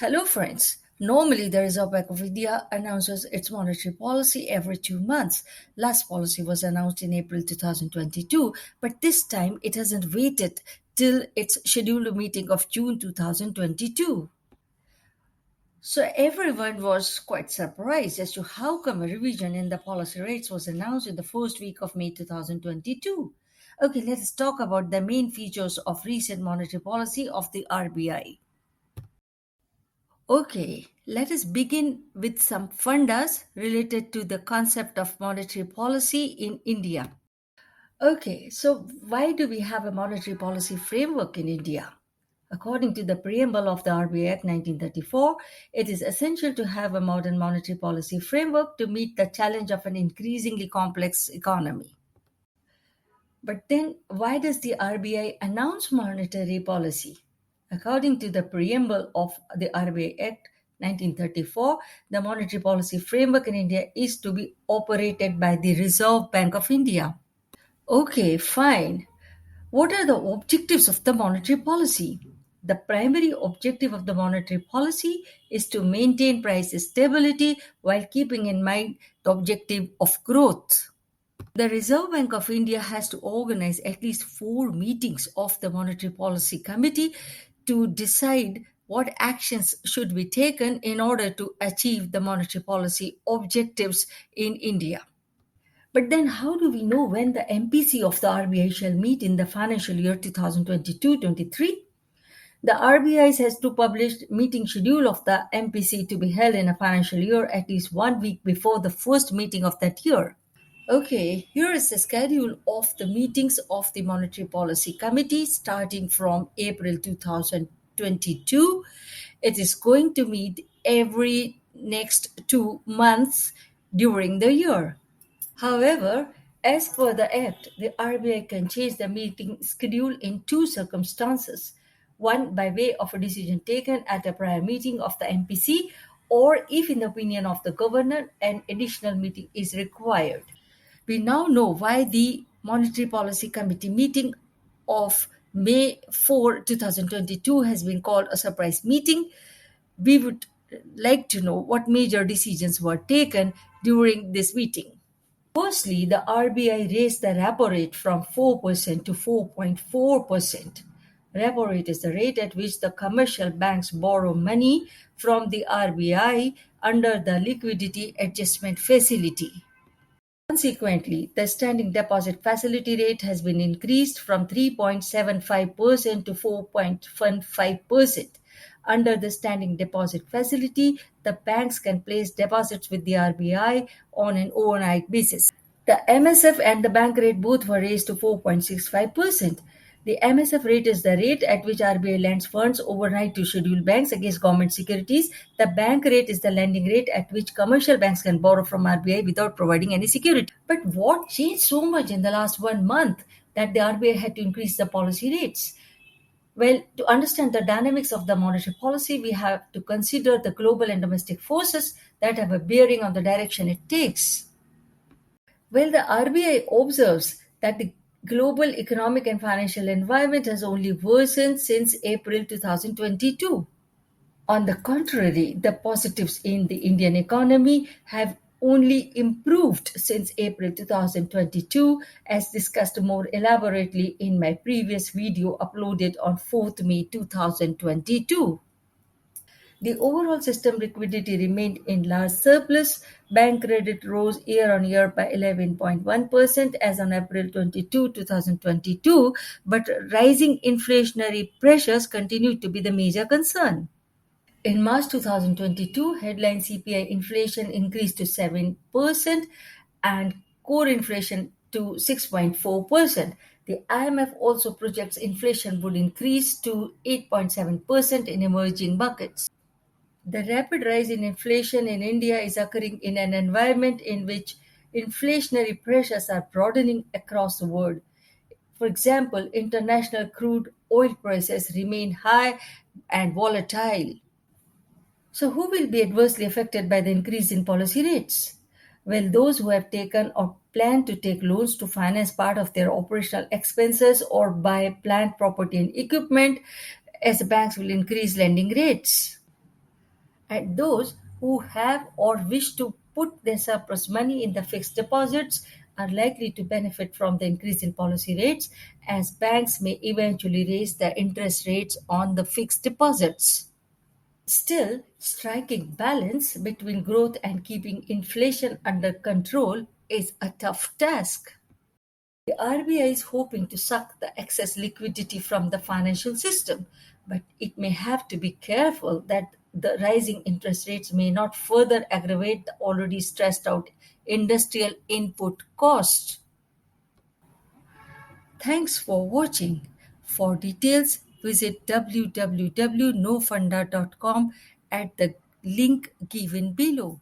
Hello, friends. Normally, the Reserve Bank of India announces its monetary policy every 2 months. Last policy was announced in April 2022, but this time it hasn't waited till its scheduled meeting of June 2022. So everyone was quite surprised as to how come a revision in the policy rates was announced in the first week of May 2022. Okay, let us talk about the main features of recent monetary policy of the RBI. Okay, let us begin with some fundas related to the concept of monetary policy in India. Okay, so why do we have a monetary policy framework in India? According to the preamble of the RBI Act 1934, it is essential to have a modern monetary policy framework to meet the challenge of an increasingly complex economy. But then, why does the RBI announce monetary policy? According to the preamble of the RBI Act 1934, the monetary policy framework in India is to be operated by the Reserve Bank of India. Okay, fine. What are the objectives of the monetary policy? The primary objective of the monetary policy is to maintain price stability while keeping in mind the objective of growth. The Reserve Bank of India has to organize at least 4 meetings of the Monetary Policy Committee to decide what actions should be taken in order to achieve the monetary policy objectives in India. But then, how do we know when the MPC of the RBI shall meet in the financial year 2022-23? The RBI has to publish meeting schedule of the MPC to be held in a financial year at least 1 week before the first meeting of that year. Okay, here is the schedule of the meetings of the Monetary Policy Committee starting from April 2022. It is going to meet every next 2 months during the year. However, as per the Act, the RBI can change the meeting schedule in two circumstances. One, by way of a decision taken at a prior meeting of the MPC, or if, in the opinion of the governor, an additional meeting is required. We now know why the Monetary Policy Committee meeting of May 4, 2022 has been called a surprise meeting. We would like to know what major decisions were taken during this meeting. Firstly, the RBI raised the repo rate from 4% to 4.4%. Repo rate is the rate at which the commercial banks borrow money from the RBI under the liquidity adjustment facility. Consequently, the standing deposit facility rate has been increased from 3.75% to 4.15%. Under the standing deposit facility, the banks can place deposits with the RBI on an overnight basis. The MSF and the bank rate both were raised to 4.65%. The MSF rate is the rate at which RBI lends funds overnight to scheduled banks against government securities. The bank rate is the lending rate at which commercial banks can borrow from RBI without providing any security. But what changed so much in the last 1 month that the RBI had to increase the policy rates? Well, to understand the dynamics of the monetary policy, we have to consider the global and domestic forces that have a bearing on the direction it takes. Well, the RBI observes that the global economic and financial environment has only worsened since April 2022. On the contrary, the positives in the Indian economy have only improved since April 2022, as discussed more elaborately in my previous video uploaded on 4th May 2022. The overall system liquidity remained in large surplus. Bank credit rose year on year by 11.1% as on April 22, 2022, but rising inflationary pressures continued to be the major concern. In March 2022, headline CPI inflation increased to 7% and core inflation to 6.4%. The IMF also projects inflation would increase to 8.7% in emerging markets. The rapid rise in inflation in India is occurring in an environment in which inflationary pressures are broadening across the world. For example, international crude oil prices remain high and volatile. So, who will be adversely affected by the increase in policy rates? Well, those who have taken or plan to take loans to finance part of their operational expenses or buy plant property and equipment, as the banks will increase lending rates. And those who have or wish to put their surplus money in the fixed deposits are likely to benefit from the increase in policy rates, as banks may eventually raise the interest rates on the fixed deposits. Still, striking balance between growth and keeping inflation under control is a tough task. The RBI is hoping to suck the excess liquidity from the financial system, but it may have to be careful that the rising interest rates may not further aggravate the already stressed out industrial input costs. Thanks for watching. For details, visit www.nofunda.com at the link given below.